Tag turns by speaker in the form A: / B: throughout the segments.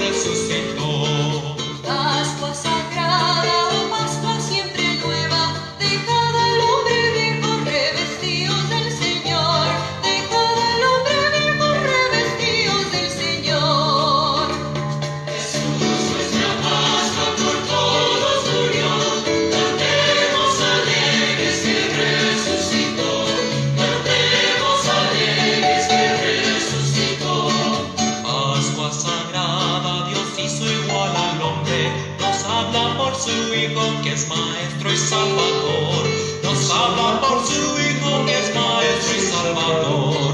A: resucitó.
B: Pascua sagrada, Pascua siempre nueva, dejad al hombre viejo revestidos del Señor, dejad al hombre viejo revestidos del Señor.
A: Jesús nuestra Pascua por todos murió, cantemos alegres que resucitó, cantemos alegres que resucitó. Pascua sagrada, Dios hizo igual al hombre, nos habla por su Hijo que es Maestro y Salvador, nos habla por su Hijo que es Maestro y Salvador.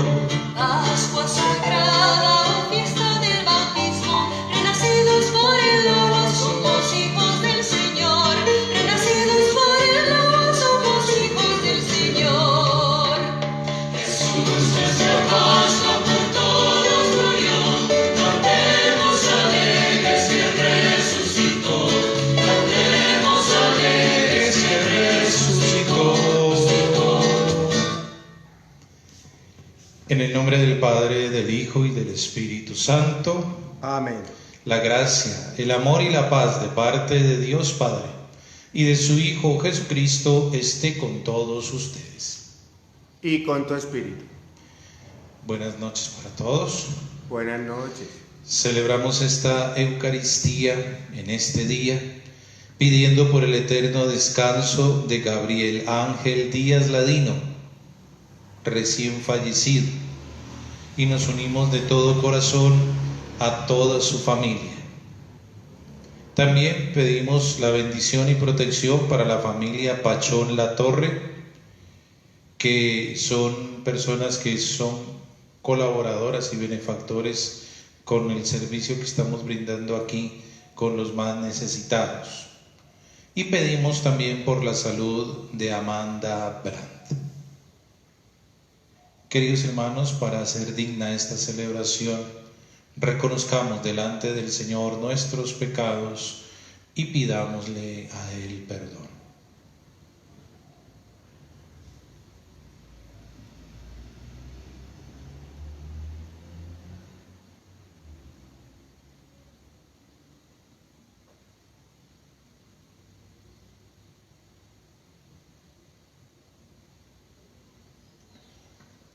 B: Pascua sagrada, fiesta del bautismo, renacidos por el agua somos hijos del Señor, renacidos por el agua somos hijos del Señor.
A: Jesús nuestra Pascua por todos murió, cantemos alegres que resucitó, cantemos alegres que resucitó.
C: En el nombre del Padre, del Hijo y del Espíritu Santo,
D: Amén.
C: la gracia, el amor y la paz de parte de Dios Padre y de su Hijo Jesucristo esté con todos ustedes.
D: Y con tu espíritu.
C: Buenas noches para todos.
D: Buenas noches.
C: Celebramos esta Eucaristía en este día, pidiendo por el eterno descanso de Gabriel Ángel Díaz Ladino, recién fallecido, y nos unimos de todo corazón a toda su familia. También pedimos la bendición y protección para la familia Pachón Latorre, que son personas que son colaboradoras y benefactores con el servicio que estamos brindando aquí con los más necesitados. Y pedimos también por la salud de Amanda Brandt. Queridos hermanos, para hacer digna esta celebración, reconozcamos delante del Señor nuestros pecados y pidámosle a Él perdón.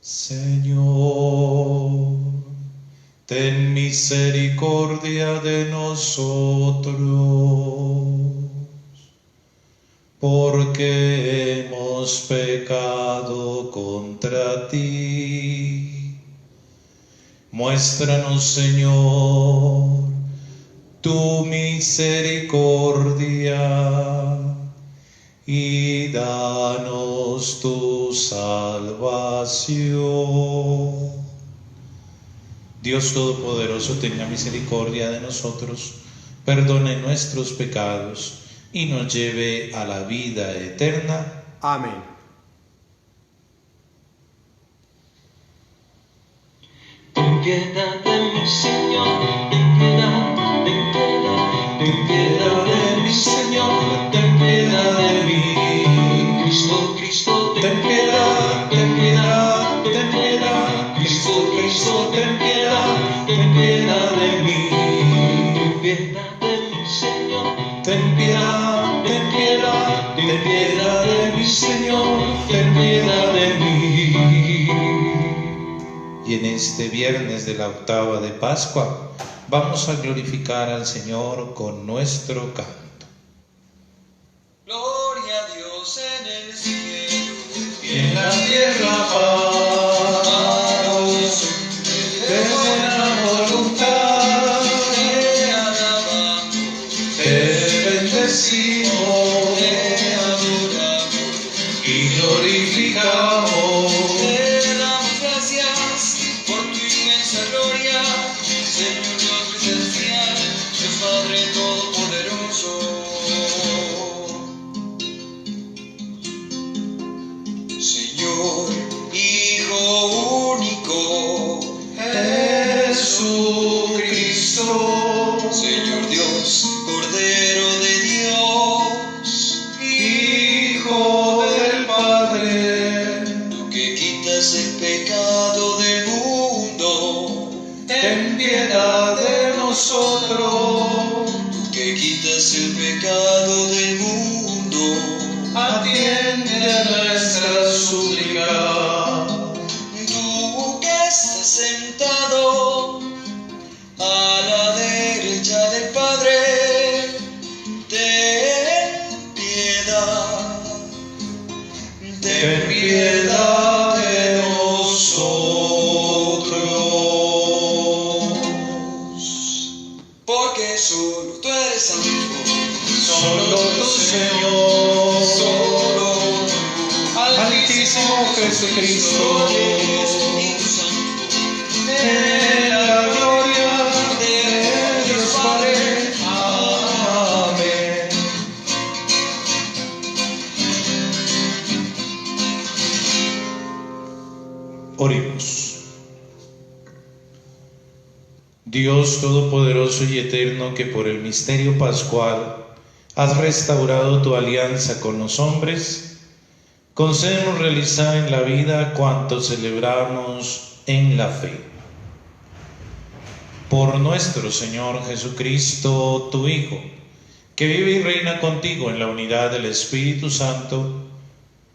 C: Señor, ten misericordia de nosotros, porque hemos pecado contra ti. Muéstranos, Señor, tu misericordia y danos tu salvación. Dios Todopoderoso, tenga misericordia de nosotros, perdone nuestros pecados y nos lleve a la vida eterna.
D: Amén.
A: Ten piedad de mí, Señor, ten piedad, ten piedad, ten piedad de mí, Señor, ten piedad de mí. Cristo, Cristo, ten piedad, ten piedad, ten piedad. Cristo, Cristo, ten piedad de mí. Ten piedad de mí, Señor, ten piedad, ten piedad, ten piedad de mí, Señor, ten piedad de mí.
C: Y en este viernes de la octava de Pascua vamos a glorificar al Señor con nuestro canto.
A: Gloria a Dios en el cielo
C: Y en la tierra paz, de buena voluntad,
A: te alabamos,
C: te bendecimos
A: te adoramos,
C: y glorificamos.
A: te damos gracias por tu inmensa gloria, Señor Dios celestial, Dios Padre Todopoderoso. Señor, Hijo único,
C: Jesucristo,
A: Señor Dios, Cordero de Dios,
C: Hijo del Padre,
A: tú que quitas el pecado del mundo,
C: ten piedad de nosotros.
A: tú que quitas el pecado del mundo, atiende a nuestra súplica. Tú que estás sentado a la derecha del Padre, ten piedad de nosotros, porque solo tú eres santo, solo tú, Señor, solo tú,
C: Altísimo Jesucristo,
A: Espíritu Santo,
C: en la gloria de Dios Padre. Amén. Oremos. Dios Todopoderoso y Eterno, que por el misterio pascual has restaurado tu alianza con los hombres, concédenos realizar en la vida cuanto celebramos en la fe. Por nuestro Señor Jesucristo, tu Hijo, que vive y reina contigo en la unidad del Espíritu Santo,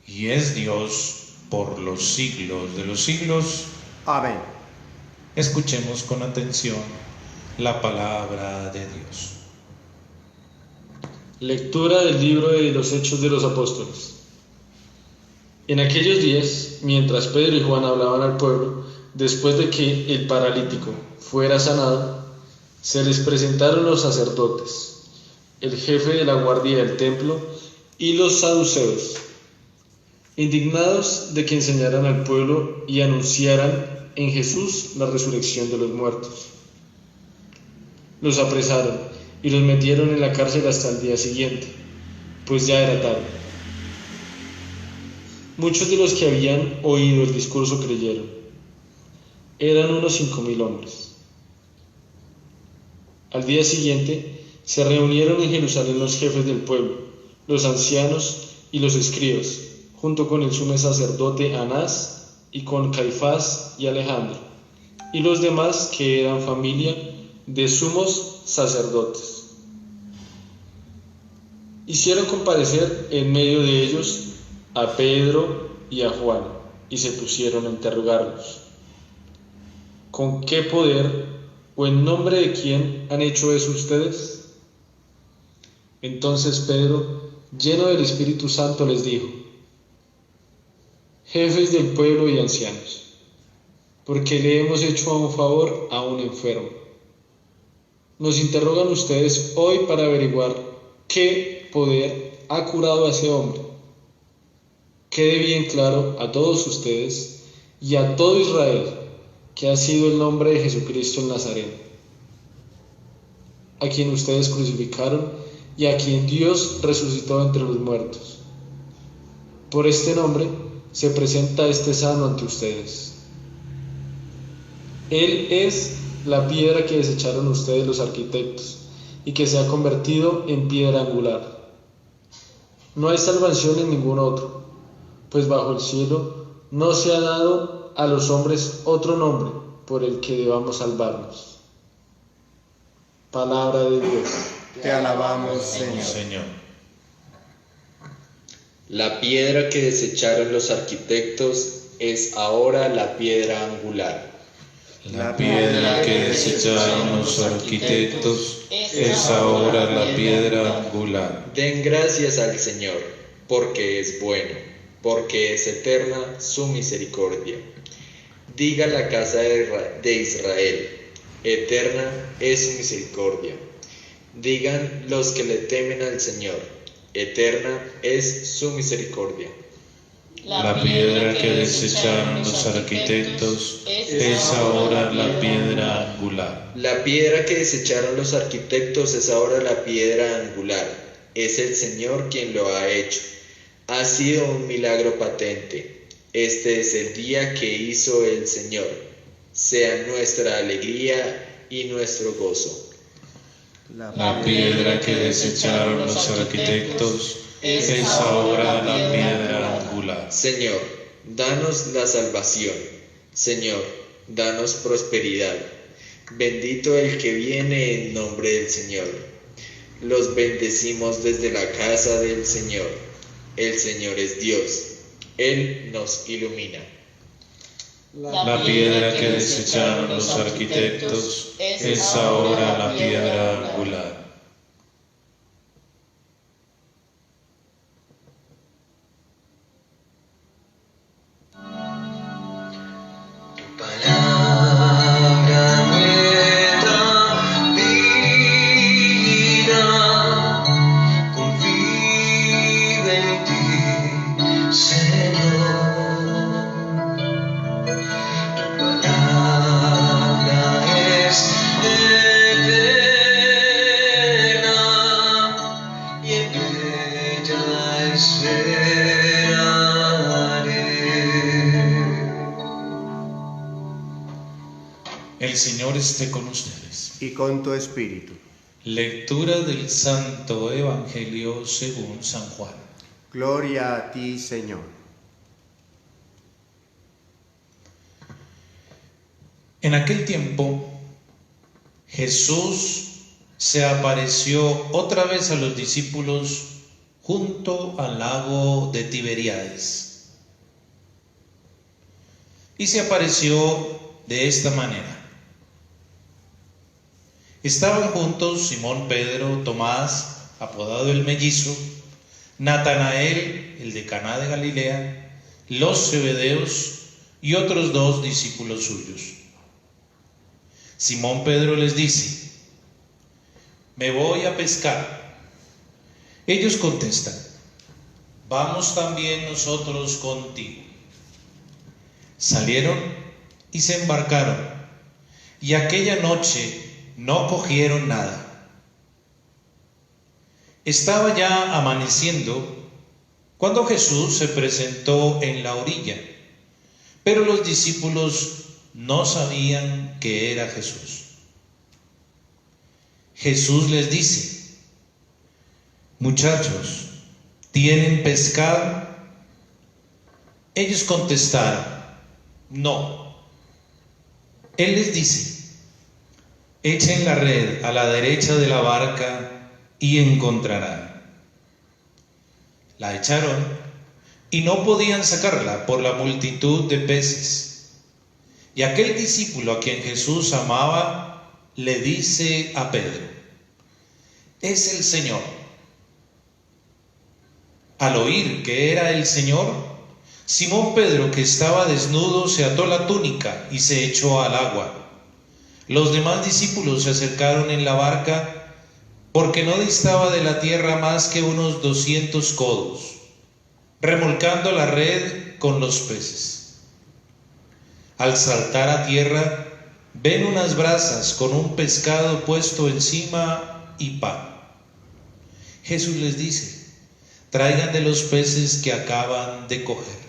C: y es Dios por los siglos de los siglos.
D: Amén.
C: Escuchemos con atención la palabra de Dios.
E: Lectura del libro de los Hechos de los Apóstoles. En aquellos días, mientras Pedro y Juan hablaban al pueblo, después de que el paralítico fuera sanado, se les presentaron los sacerdotes, el jefe de la guardia del templo y los saduceos, indignados de que enseñaran al pueblo y anunciaran en Jesús la resurrección de los muertos. Los apresaron y los metieron en la cárcel hasta el día siguiente, pues ya era tarde. Muchos de los que habían oído el discurso creyeron. Eran unos 5.000 hombres. Al día siguiente se reunieron en Jerusalén los jefes del pueblo, los ancianos y los escribas, junto con el sumo sacerdote Anás y con Caifás y Alejandro, y los demás que eran familia de sumos sacerdotes. Hicieron comparecer en medio de ellos a Pedro y a Juan, y se pusieron a interrogarlos. ¿Con qué poder o en nombre de quién han hecho eso ustedes? Entonces Pedro, lleno del Espíritu Santo, les dijo: jefes del pueblo y ancianos, porque le hemos hecho un favor a un enfermo. Nos interrogan ustedes hoy para averiguar qué poder ha curado a ese hombre. Quede bien claro a todos ustedes y a todo Israel que ha sido el nombre de Jesucristo el Nazareno, a quien ustedes crucificaron y a quien Dios resucitó entre los muertos. Por este nombre se presenta este sano ante ustedes. Él es la piedra que desecharon ustedes los arquitectos y que se ha convertido en piedra angular. No hay salvación en ningún otro, pues bajo el cielo no se ha dado a los hombres otro nombre por el que debamos salvarnos. Palabra de Dios.
D: Te alabamos, Señor.
C: Señor.
F: La piedra que desecharon los arquitectos es ahora la piedra angular.
C: La piedra que desecharon los arquitectos es ahora la piedra angular.
F: Den gracias al Señor, porque es bueno, porque es eterna su misericordia. Diga la casa de Israel, eterna es su misericordia. Digan los que le temen al Señor, eterna es su misericordia.
C: La piedra que desecharon los arquitectos es ahora la piedra angular.
F: La piedra que desecharon los arquitectos es ahora la piedra angular. Es el Señor quien lo ha hecho. Ha sido un milagro patente. Este es el día que hizo el Señor. Sea nuestra alegría y nuestro gozo.
C: La piedra que desecharon los arquitectos es ahora la piedra angular.
F: Señor, danos la salvación. Señor, danos prosperidad. Bendito el que viene en nombre del Señor. Los bendecimos desde la casa del Señor. El Señor es Dios. Él nos ilumina.
C: La piedra que desecharon los arquitectos es ahora la piedra angular.
A: Palabra me da vida, confío en ti, Señor. Tu palabra es eterna y en ella esperaré.
C: El Señor esté con ustedes.
D: Y con tu espíritu.
C: Lectura del Santo Evangelio según San Juan.
D: Gloria a ti, Señor.
C: En aquel tiempo, Jesús se apareció otra vez a los discípulos junto al lago de Tiberíades. Y se apareció de esta manera. Estaban juntos Simón Pedro, Tomás, apodado el Mellizo, Natanael, el de Caná de Galilea, los Zebedeos y otros 2 discípulos suyos. Simón Pedro les dice: me voy a pescar. Ellos contestan: vamos también nosotros contigo. Salieron y se embarcaron, y aquella noche no cogieron nada. Estaba ya amaneciendo cuando Jesús se presentó en la orilla, pero los discípulos no sabían que era Jesús. Jesús les dice: muchachos, ¿tienen pescado? Ellos contestaron: no. Él les dice: echen la red a la derecha de la barca y encontrarán. La echaron y no podían sacarla por la multitud de peces. Y aquel discípulo a quien Jesús amaba le dice a Pedro: es el Señor. Al oír que era el Señor, Simón Pedro, que estaba desnudo, se ató la túnica y se echó al agua. Los demás discípulos se acercaron en la barca, porque no distaba de la tierra más que unos 200 codos, remolcando la red con los peces. Al saltar a tierra, ven unas brasas con un pescado puesto encima y pan. Jesús les dice: traigan de los peces que acaban de coger.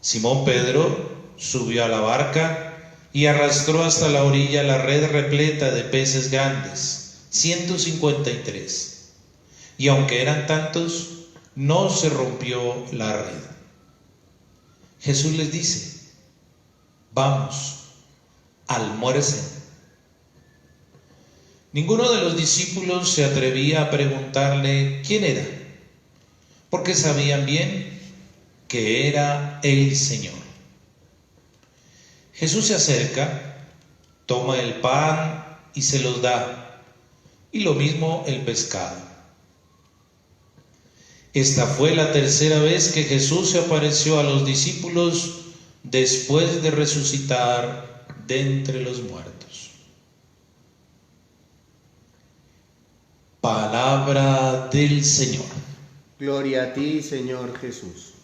C: Simón Pedro subió a la barca y arrastró hasta la orilla la red repleta de peces grandes, 153. Y aunque eran tantos, no se rompió la red. Jesús les dice: vamos, almuercen. Ninguno de los discípulos se atrevía a preguntarle quién era, porque sabían bien que era el Señor. Jesús se acerca, toma el pan y se los da, y lo mismo el pescado. Esta fue la tercera vez que Jesús se apareció a los discípulos después de resucitar de entre los muertos. Palabra del Señor.
D: Gloria a ti, Señor Jesús.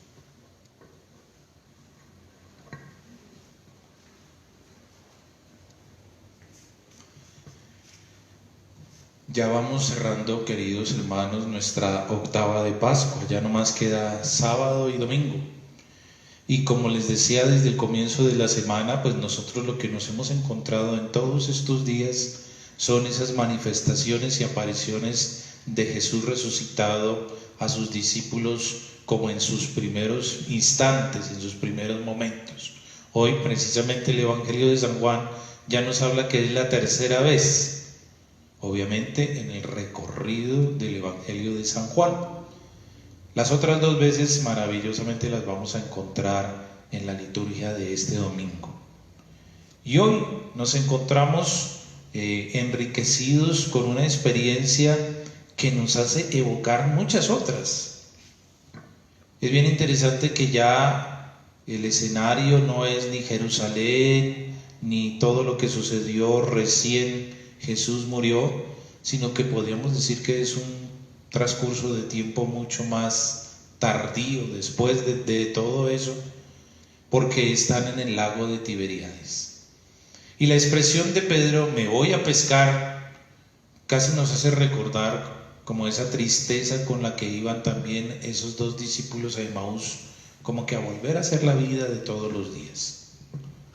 C: Ya vamos cerrando, queridos hermanos, nuestra octava de Pascua. Ya nomás queda sábado y domingo. Y como les decía desde el comienzo de la semana, pues nosotros lo que nos hemos encontrado en todos estos días son esas manifestaciones y apariciones de Jesús resucitado a sus discípulos como en sus primeros instantes, en sus primeros momentos. Hoy precisamente el Evangelio de San Juan ya nos habla que es la tercera vez, obviamente en el recorrido del Evangelio de San Juan. Las otras 2 veces maravillosamente las vamos a encontrar en la liturgia de este domingo. Y hoy nos encontramos enriquecidos con una experiencia que nos hace evocar muchas otras. Es bien interesante que ya el escenario no es ni Jerusalén, ni todo lo que sucedió recién Jesús murió, sino que podríamos decir que es un transcurso de tiempo mucho más tardío, después de todo eso, porque están en el lago de Tiberíades. Y la expresión de Pedro, me voy a pescar, casi nos hace recordar como esa tristeza con la que iban también esos 2 discípulos a Emaús, como que a volver a hacer la vida de todos los días.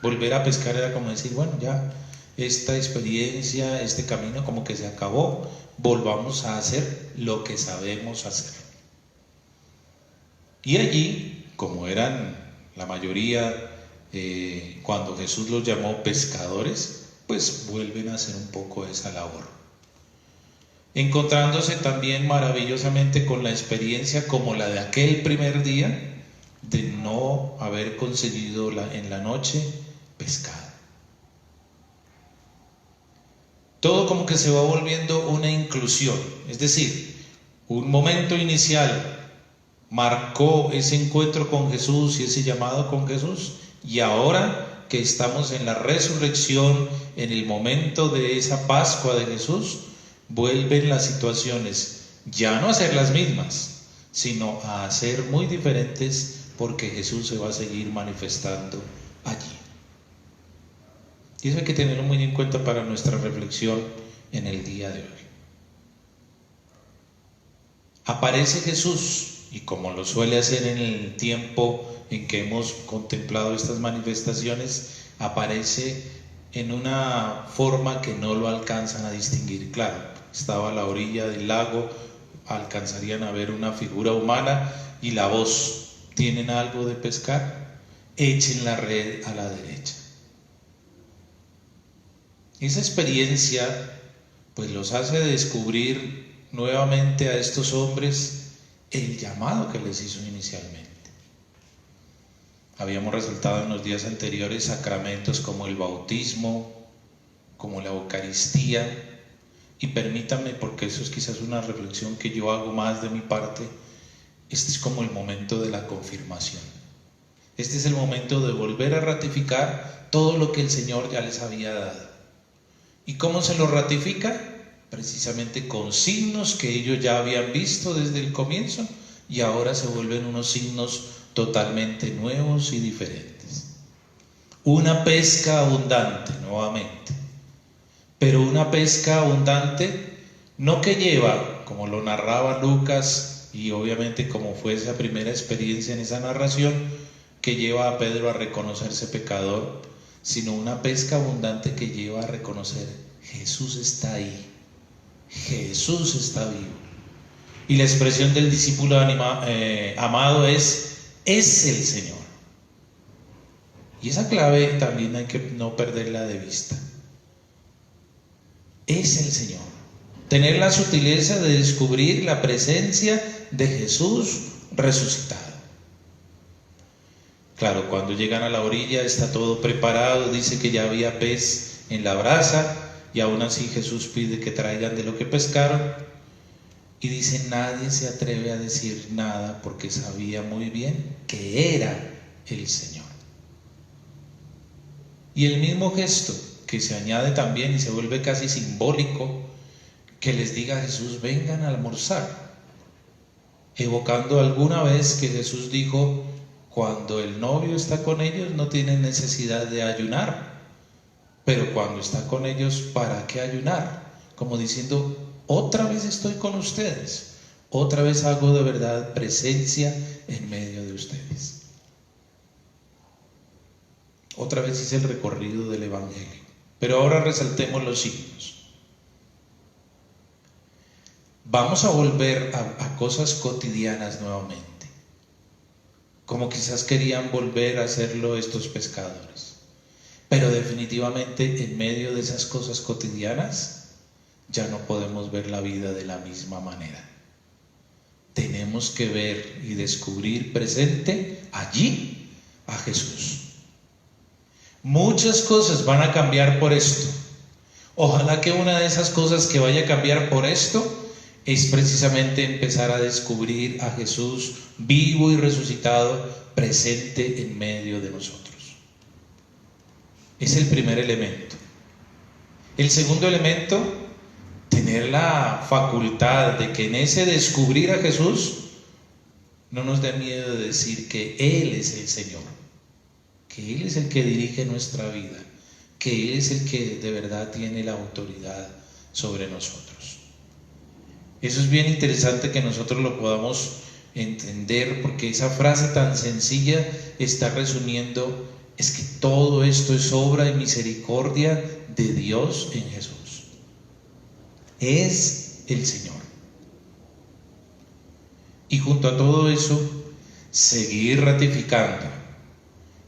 C: Volver a pescar era como decir, bueno, ya esta experiencia, este camino como que se acabó, volvamos a hacer lo que sabemos hacer. Y allí, como eran la mayoría, cuando Jesús los llamó pescadores, pues vuelven a hacer un poco esa labor, encontrándose también maravillosamente con la experiencia como la de aquel primer día, de no haber conseguido en la noche pescado. Todo como que se va volviendo una inclusión, es decir, un momento inicial marcó ese encuentro con Jesús y ese llamado con Jesús, y ahora que estamos en la resurrección, en el momento de esa Pascua de Jesús, vuelven las situaciones ya no a ser las mismas, sino a ser muy diferentes, porque Jesús se va a seguir manifestando allí. Y eso hay que tenerlo muy en cuenta para nuestra reflexión en el día de hoy. Aparece Jesús, y como lo suele hacer en el tiempo en que hemos contemplado estas manifestaciones, aparece en una forma que no lo alcanzan a distinguir. Claro, estaba a la orilla del lago, alcanzarían a ver una figura humana y la voz: ¿tienen algo de pescar? Echen la red a la derecha. Esa experiencia pues los hace descubrir nuevamente a estos hombres el llamado que les hizo inicialmente. Habíamos resaltado en los días anteriores sacramentos como el bautismo, como la Eucaristía, y permítanme, porque eso es quizás una reflexión que yo hago más de mi parte, este es como el momento de la confirmación. Este es el momento de volver a ratificar todo lo que el Señor ya les había dado. ¿Y cómo se lo ratifica? Precisamente con signos que ellos ya habían visto desde el comienzo, y ahora se vuelven unos signos totalmente nuevos y diferentes. Una pesca abundante, nuevamente, pero una pesca abundante no que lleva, como lo narraba Lucas, y obviamente como fue esa primera experiencia en esa narración, que lleva a Pedro a reconocerse pecador, sino una pesca abundante que lleva a reconocer: Jesús está ahí, Jesús está vivo. Y la expresión del discípulo amado es el Señor. Y esa clave también hay que no perderla de vista. Es el Señor. Tener la sutileza de descubrir la presencia de Jesús resucitado. Claro, cuando llegan a la orilla está todo preparado, dice que ya había pez en la brasa, y aún así Jesús pide que traigan de lo que pescaron. Y dice, nadie se atreve a decir nada porque sabía muy bien que era el Señor. Y el mismo gesto que se añade también y se vuelve casi simbólico, que les diga a Jesús: vengan a almorzar, evocando alguna vez que Jesús dijo: cuando el novio está con ellos no tienen necesidad de ayunar, pero cuando está con ellos, ¿para qué ayunar? Como diciendo: otra vez estoy con ustedes, otra vez hago de verdad presencia en medio de ustedes. Otra vez hice el recorrido del Evangelio, pero ahora resaltemos los signos. Vamos a volver a cosas cotidianas nuevamente. como quizás querían volver a hacerlo estos pescadores. Pero definitivamente en medio de esas cosas cotidianas ya no podemos ver la vida de la misma manera. Tenemos que ver y descubrir presente allí a Jesús. Muchas cosas van a cambiar por esto. Ojalá que una de esas cosas que vaya a cambiar por esto es precisamente empezar a descubrir a Jesús vivo y resucitado, presente en medio de nosotros. Es el primer elemento. El segundo elemento, tener la facultad de que en ese descubrir a Jesús no nos dé miedo de decir que Él es el Señor, que Él es el que dirige nuestra vida, que Él es el que de verdad tiene la autoridad sobre nosotros. Eso es bien interesante que nosotros lo podamos entender, porque esa frase tan sencilla está resumiendo, es que todo esto es obra y misericordia de Dios en Jesús. Es el Señor. Y junto a todo eso, seguir ratificando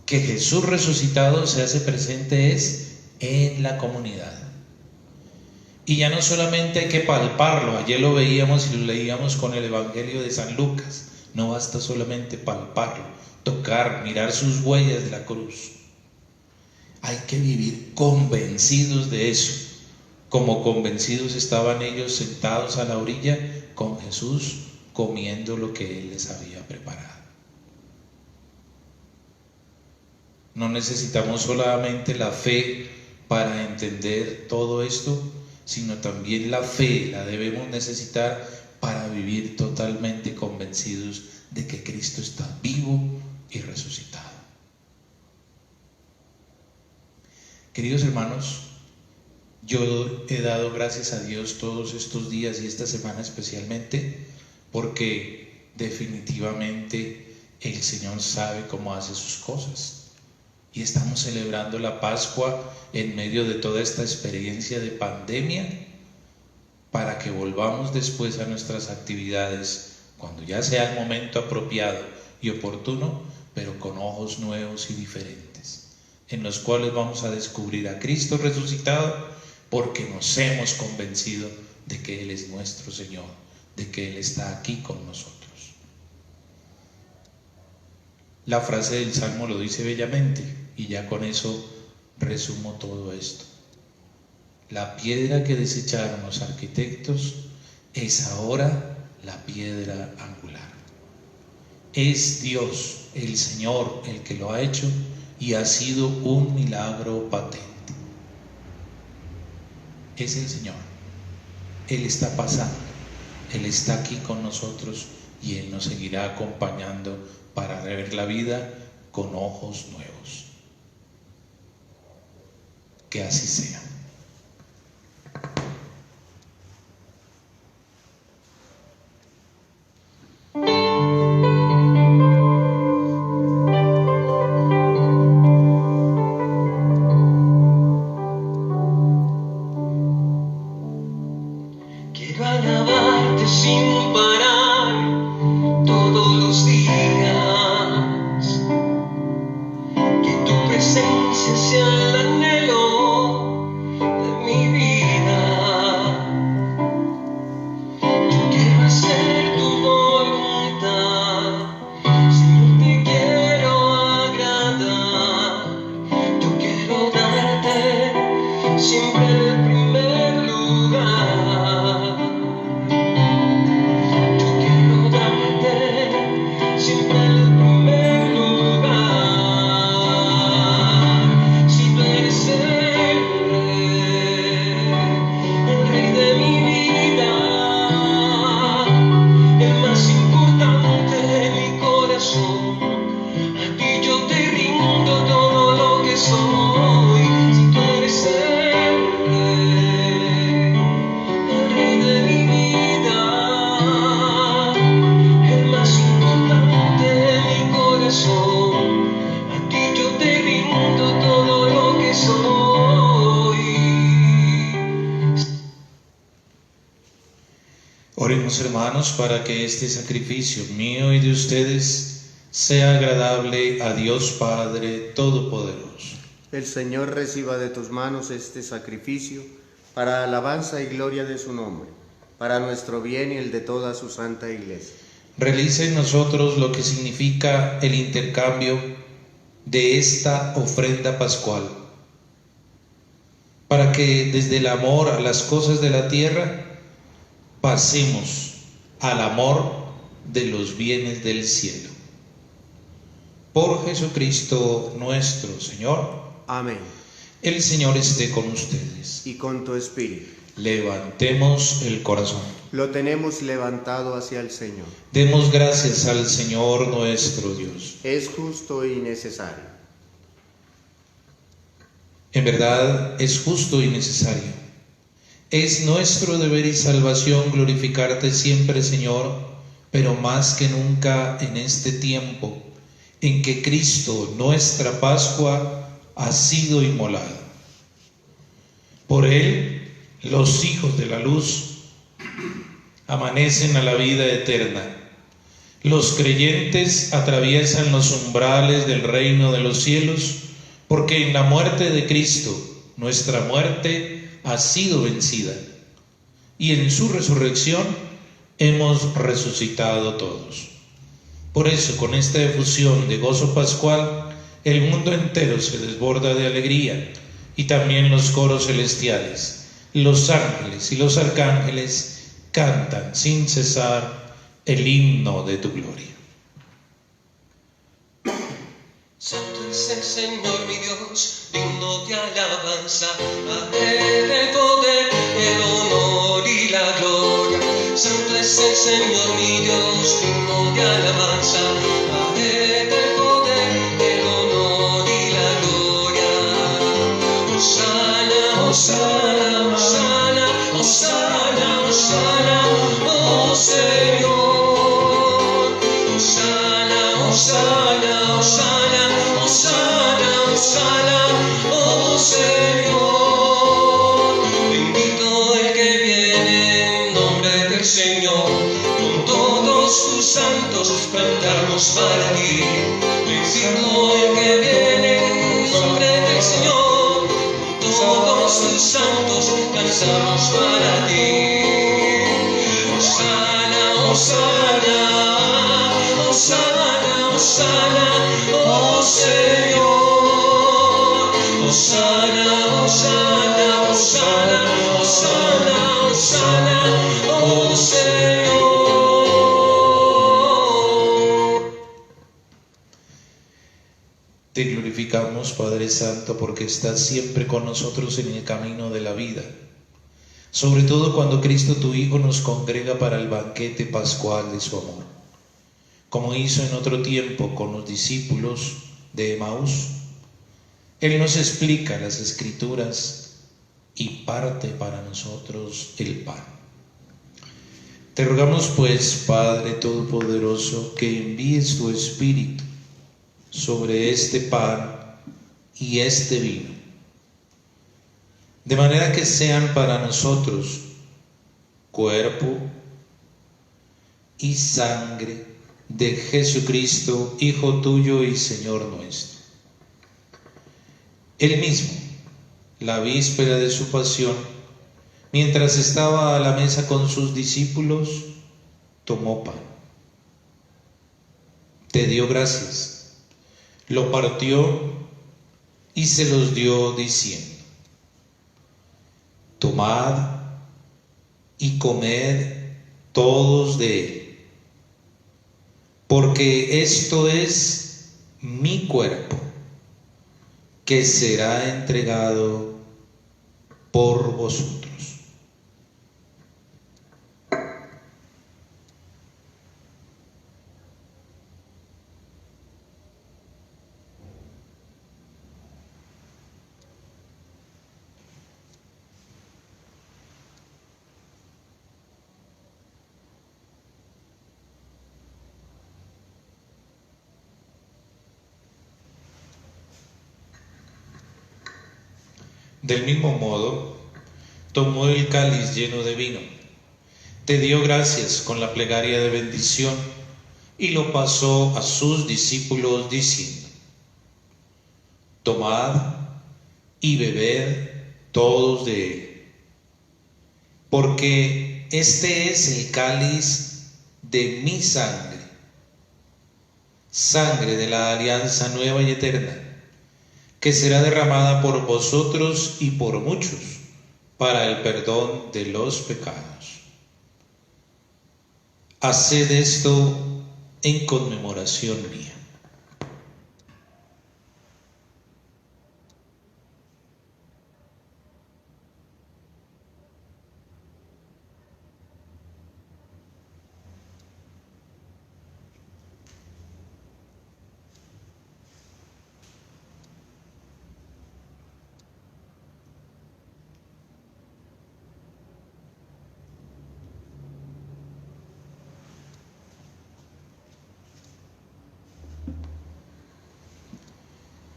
C: que Jesús resucitado se hace presente es en la comunidad. Y ya no solamente hay que palparlo, ayer lo veíamos y lo leíamos con el Evangelio de San Lucas, no basta solamente palparlo, tocar, mirar sus huellas de la cruz. Hay que vivir convencidos de eso, como convencidos estaban ellos sentados a la orilla con Jesús comiendo lo que Él les había preparado. No necesitamos solamente la fe para entender todo esto, sino también la fe la debemos necesitar para vivir totalmente convencidos de que Cristo está vivo y resucitado. Queridos hermanos, yo he dado gracias a Dios todos estos días y esta semana especialmente, porque definitivamente el Señor sabe cómo hace sus cosas. Y estamos celebrando la Pascua en medio de toda esta experiencia de pandemia, para que volvamos después a nuestras actividades cuando ya sea el momento apropiado y oportuno, pero con ojos nuevos y diferentes, en los cuales vamos a descubrir a Cristo resucitado, porque nos hemos convencido de que Él es nuestro Señor, de que Él está aquí con nosotros. La frase del Salmo lo dice bellamente, y ya con eso resumo todo esto. La piedra que desecharon los arquitectos es ahora la piedra angular. Es Dios, el Señor, el que lo ha hecho, y ha sido un milagro patente. Es el Señor. Él está pasando, Él está aquí con nosotros, y Él nos seguirá acompañando para ver la vida con ojos nuevos. Que así sea.
A: Quiero alabarte sin parar todos los días, que tu presencia sea el anhelo de mi vida. Yo quiero hacer tu voluntad, Señor, te quiero agradar. Yo quiero darte siempre el primer lugar. Yo quiero darte siempre el primer lugar. Si tú eres el rey de mi vida, el más importante de mi corazón, a ti yo te rindo todo lo que soy. Si tú eres el rey de mi vida, el más importante de mi corazón, a ti yo te rindo todo lo que soy.
C: Oremos, hermanos, para que este sacrificio mío y de ustedes sea agradable a Dios Padre Todopoderoso.
D: El Señor reciba de tus manos este sacrificio para alabanza y gloria de su nombre, para nuestro bien y el de toda su santa Iglesia.
C: Realice en nosotros lo que significa el intercambio de esta ofrenda pascual, para que desde el amor a las cosas de la tierra pasemos al amor de los bienes del cielo. Por Jesucristo nuestro Señor.
D: Amén.
C: El Señor esté con ustedes.
D: Y con tu espíritu.
C: Levantemos el corazón.
D: Lo tenemos levantado hacia el Señor.
C: Demos gracias al Señor nuestro Dios.
D: Es justo y necesario.
C: En verdad es justo y necesario. Es nuestro deber y salvación glorificarte siempre, Señor, pero más que nunca en este tiempo en que Cristo, nuestra Pascua, ha sido inmolado. Por Él, los hijos de la luz amanecen a la vida eterna. Los creyentes atraviesan los umbrales del reino de los cielos, porque en la muerte de Cristo, nuestra muerte ha sido vencida, y en su resurrección hemos resucitado todos. Por eso, con esta efusión de gozo pascual, el mundo entero se desborda de alegría, y también los coros celestiales, los ángeles y los arcángeles cantan sin cesar el himno de tu gloria.
A: Santo es el Señor mi Dios, digno de alabanza, a Él el poder, el honor y la gloria. Santo es el Señor mi Dios, digno de alabanza, a Él el poder, el honor y la gloria. Hosana, hosana, hosana, hosana, hosana, oh Señor. Hosana, hosana, hosana, hosana, hosana, oh Señor. Bendito el que viene en nombre del Señor, con todos tus santos cantamos para ti. Bendito el que viene en nombre del Señor, con todos tus santos cantamos para ti. Hosana, hosana, hosana, hosana, oh Señor. Hosana, hosana, hosana, hosana, hosana, oh Señor.
C: Te glorificamos, Padre Santo, porque estás siempre con nosotros en el camino de la vida, sobre todo cuando Cristo tu Hijo nos congrega para el banquete pascual de su amor, como hizo en otro tiempo con los discípulos de Emaús. Él nos explica las Escrituras y parte para nosotros el pan. Te rogamos pues, Padre Todopoderoso, que envíes tu Espíritu sobre este pan y este vino, de manera que sean para nosotros cuerpo y sangre de Jesucristo, Hijo tuyo y Señor nuestro. Él mismo, la víspera de su pasión, mientras estaba a la mesa con sus discípulos, tomó pan, te dio gracias, lo partió y se los dio diciendo: tomad y comed todos de él, porque esto es mi cuerpo, que será entregado por vosotros. Del mismo modo, tomó el cáliz lleno de vino, te dio gracias con la plegaria de bendición y lo pasó a sus discípulos diciendo: Tomad y bebed todos de él, porque este es el cáliz de mi sangre, sangre de la alianza nueva y eterna, que será derramada por vosotros y por muchos para el perdón de los pecados. Haced esto en conmemoración mía.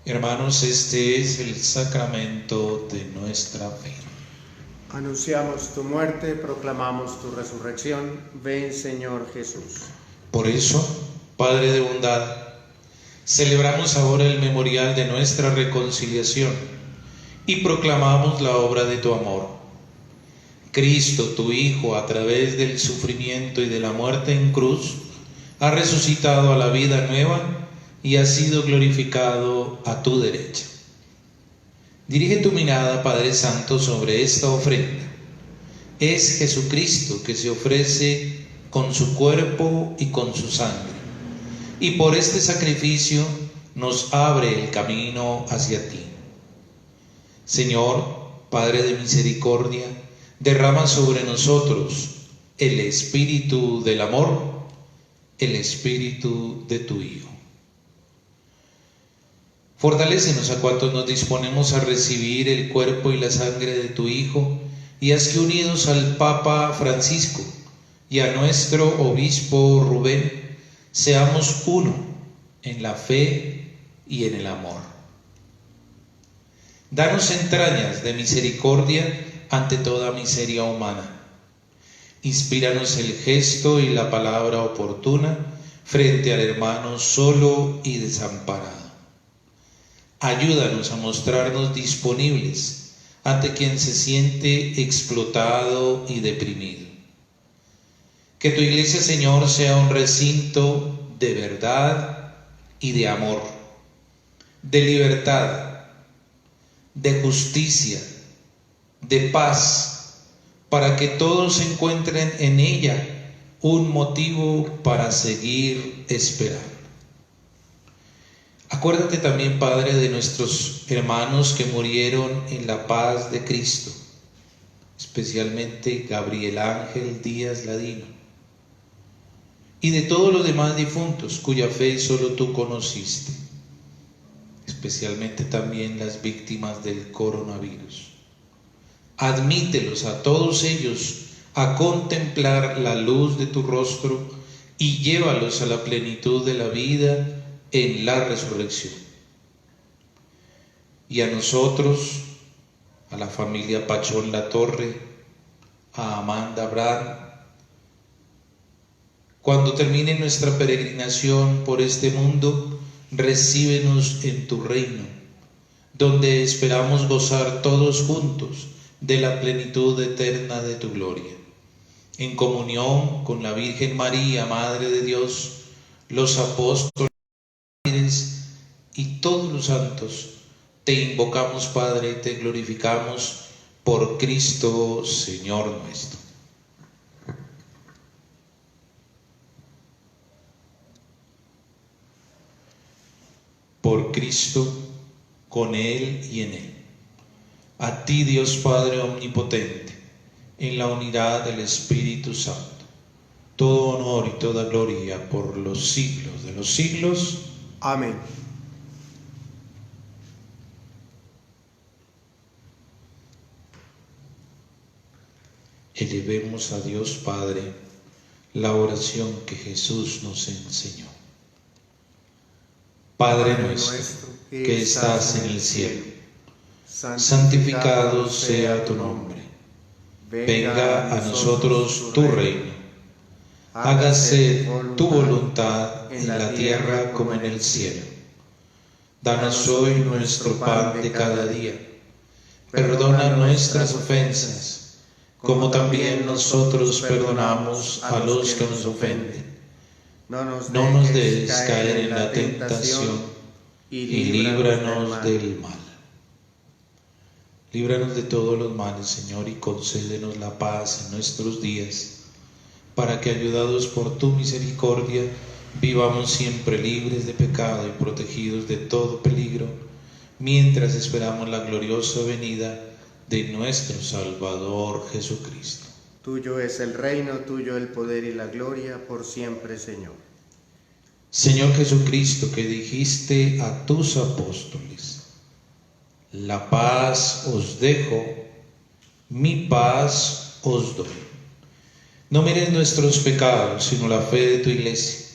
C: Hermanos, este es el sacramento de nuestra fe.
D: Anunciamos tu muerte, proclamamos tu resurrección. Ven, Señor Jesús.
C: Por eso, Padre de bondad, celebramos ahora el memorial de nuestra reconciliación y proclamamos la obra de tu amor. Cristo, tu Hijo, a través del sufrimiento y de la muerte en cruz, ha resucitado a la vida nueva y ha sido glorificado a tu derecha. Dirige tu mirada, Padre Santo, sobre esta ofrenda. Es Jesucristo que se ofrece con su cuerpo y con su sangre, y por este sacrificio nos abre el camino hacia ti. Señor, Padre de misericordia, derrama sobre nosotros el espíritu del amor, el espíritu de tu Hijo. Fortalécenos a cuantos nos disponemos a recibir el cuerpo y la sangre de tu Hijo, y haz que, unidos al Papa Francisco y a nuestro obispo Rubén, seamos uno en la fe y en el amor. Danos entrañas de misericordia ante toda miseria humana. Inspíranos el gesto y la palabra oportuna frente al hermano solo y desamparado. Ayúdanos a mostrarnos disponibles ante quien se siente explotado y deprimido. Que tu iglesia, Señor, sea un recinto de verdad y de amor, de libertad, de justicia, de paz, para que todos encuentren en ella un motivo para seguir esperando. Acuérdate también, Padre, de nuestros hermanos que murieron en la paz de Cristo, especialmente Gabriel Ángel Díaz Ladino, y de todos los demás difuntos cuya fe solo tú conociste, especialmente también las víctimas del coronavirus. Admítelos a todos ellos a contemplar la luz de tu rostro y llévalos a la plenitud de la vida en la resurrección. Y a nosotros, a la familia Pachón Latorre, a Amanda Brand, cuando termine nuestra peregrinación por este mundo, recíbenos en tu reino, donde esperamos gozar todos juntos de la plenitud eterna de tu gloria. En comunión con la Virgen María, Madre de Dios, los apóstoles y todos los santos, te invocamos, Padre, y te glorificamos por Cristo, Señor nuestro. Por Cristo, con Él y en Él. A ti, Dios Padre omnipotente, en la unidad del Espíritu Santo, todo honor y toda gloria por los siglos de los siglos.
D: Amén.
C: Elevemos a Dios Padre la oración que Jesús nos enseñó. Padre nuestro, que estás en el cielo, santificado sea tu nombre. Venga a nosotros tu reino. hágase tu voluntad en la tierra como en el cielo. Danos hoy nuestro pan de cada día. Perdona nuestras ofensas, como también nosotros perdonamos a los que nos ofenden. No nos dejes caer en la tentación y líbranos del mal. Líbranos de todos los males, Señor, y concédenos la paz en nuestros días, para que, ayudados por tu misericordia, vivamos siempre libres de pecado y protegidos de todo peligro, mientras esperamos la gloriosa venida de nuestro Salvador Jesucristo.
D: Tuyo es el reino, tuyo el poder y la gloria, por siempre, Señor.
C: Señor Jesucristo, que dijiste a tus apóstoles: la paz os dejo, mi paz os doy. No mires nuestros pecados, sino la fe de tu Iglesia,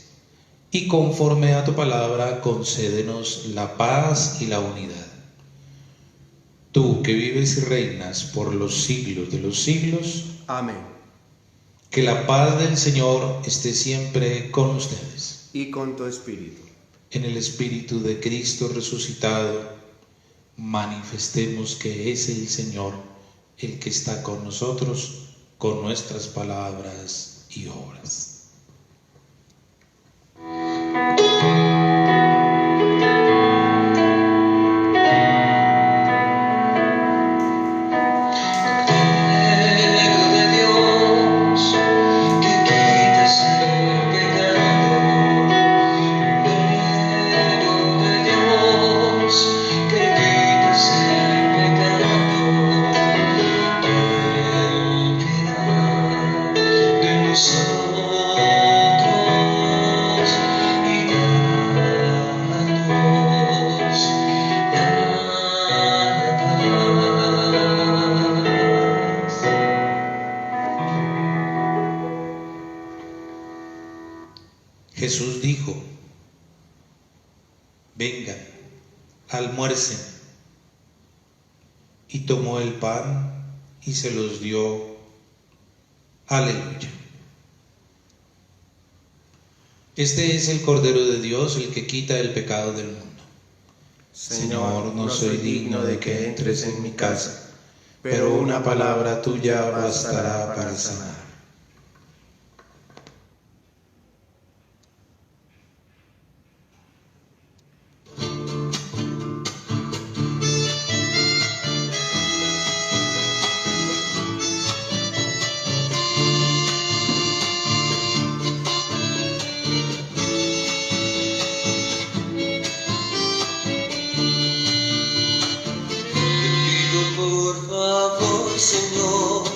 C: y conforme a tu palabra, concédenos la paz y la unidad. Tú que vives y reinas por los siglos de los siglos.
D: Amén.
C: Que la paz del Señor esté siempre con ustedes.
D: Y con tu espíritu.
C: En el Espíritu de Cristo resucitado, manifestemos que es el Señor el que está con nosotros, con nuestras palabras y obras. Jesús dijo: vengan, almuercen. Y tomó el pan y se los dio. Aleluya. Este es el Cordero de Dios, el que quita el pecado del mundo. Señor, no soy digno de que entres en mi casa, pero una palabra tuya bastará para sanar.
A: Señor,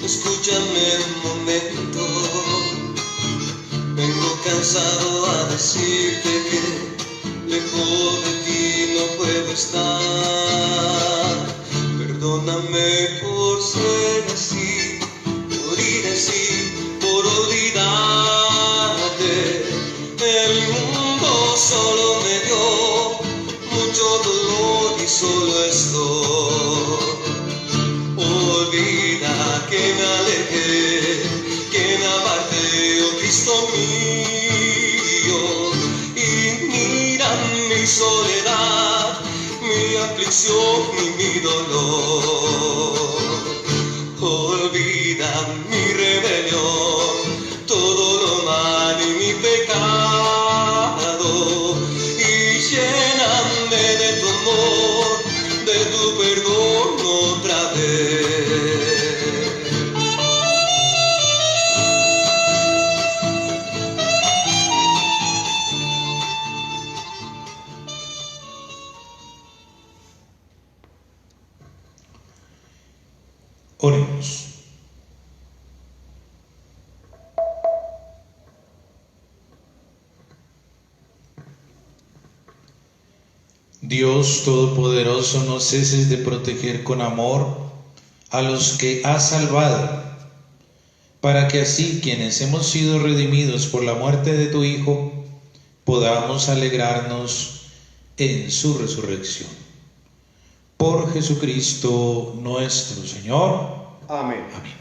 A: escúchame un momento. Vengo cansado a decirte que lejos de ti no puedo estar. Perdóname por ser así, por ir así, por olvidarte. El mundo solo me dio mucho dolor y solo estoy. Olvida que me alejé, que me aparté, oh Cristo mío, y mira mi soledad, mi aflicción y mi dolor. Olvida mi rebelión, todo lo mal y mi pecado, y lléname de tu amor, de tu perdón otra vez.
C: Oremos. Dios Todopoderoso, no ceses de proteger con amor a los que has salvado, para que así quienes hemos sido redimidos por la muerte de tu Hijo, podamos alegrarnos en su resurrección. Por Jesucristo nuestro Señor.
D: Amén.
C: Amén.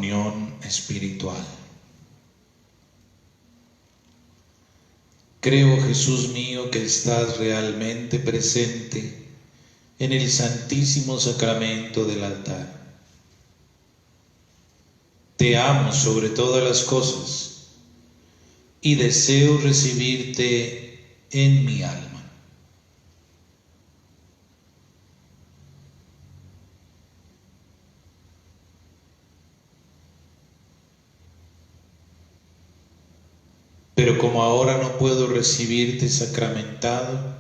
C: comunión espiritual. Creo, Jesús mío, que estás realmente presente en el santísimo sacramento del altar. Te amo sobre todas las cosas y deseo recibirte en mi alma. Pero como ahora no puedo recibirte sacramentado,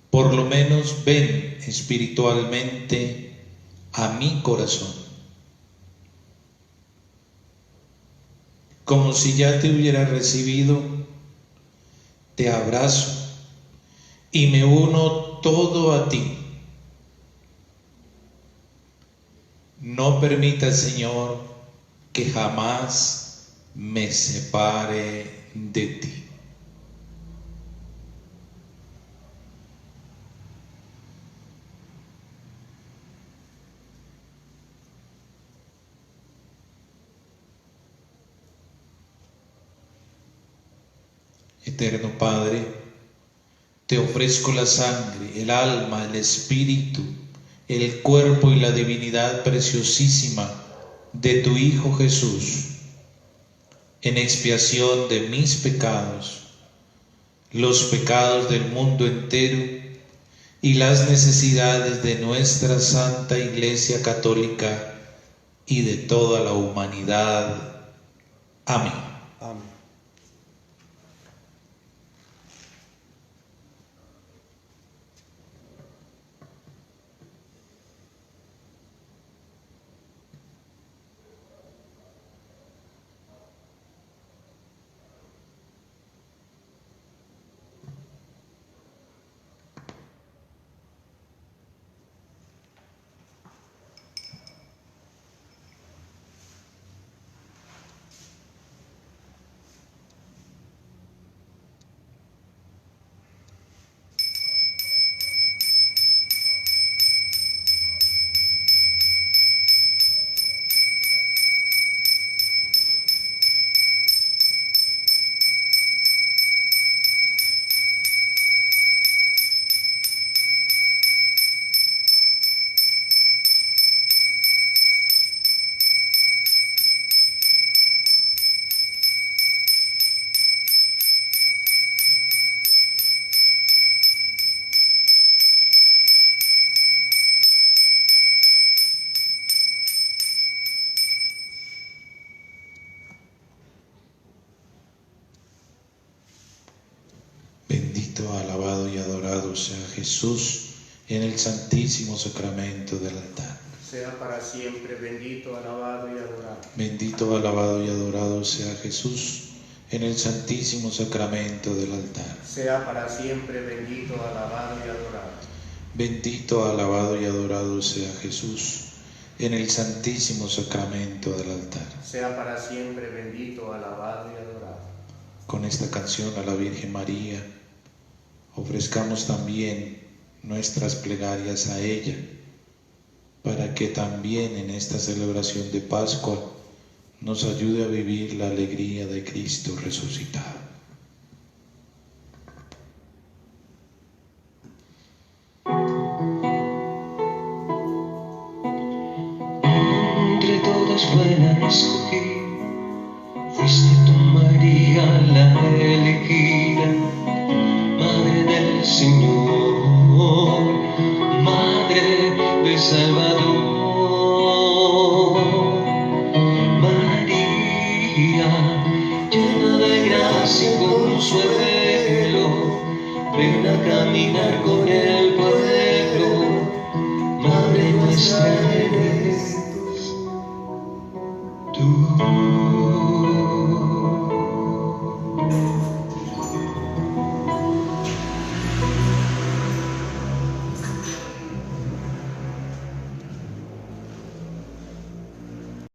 C: por lo menos ven espiritualmente a mi corazón, como si ya te hubiera recibido. Te abrazo y me uno todo a ti. No permitas, Señor, que jamás me separe de ti. Eterno Padre, te ofrezco la sangre, el alma, el espíritu, el cuerpo y la divinidad preciosísima de tu Hijo Jesús, en expiación de mis pecados, los pecados del mundo entero y las necesidades de nuestra Santa Iglesia Católica y de toda la humanidad. Amén.
D: Amén.
C: Bendito, alabado y adorado sea Jesús en el santísimo sacramento del altar.
D: Sea para siempre bendito, alabado y adorado.
C: Bendito, alabado y adorado sea Jesús en el santísimo sacramento del altar.
D: Sea para siempre bendito, alabado y adorado.
C: Bendito, alabado y adorado sea Jesús en el santísimo sacramento del altar.
D: Sea para siempre bendito, alabado y adorado.
C: Con esta canción a la Virgen María, ofrezcamos también nuestras plegarias a ella, para que también en esta celebración de Pascua nos ayude a vivir la alegría de Cristo resucitado.
A: Entre todas buena escogí, fuiste tú, María, la elegida, Madre del Señor, Madre del Salvador. María, llena de gracia y consuelo, ven a caminar con el pueblo, Madre nuestra eres tú.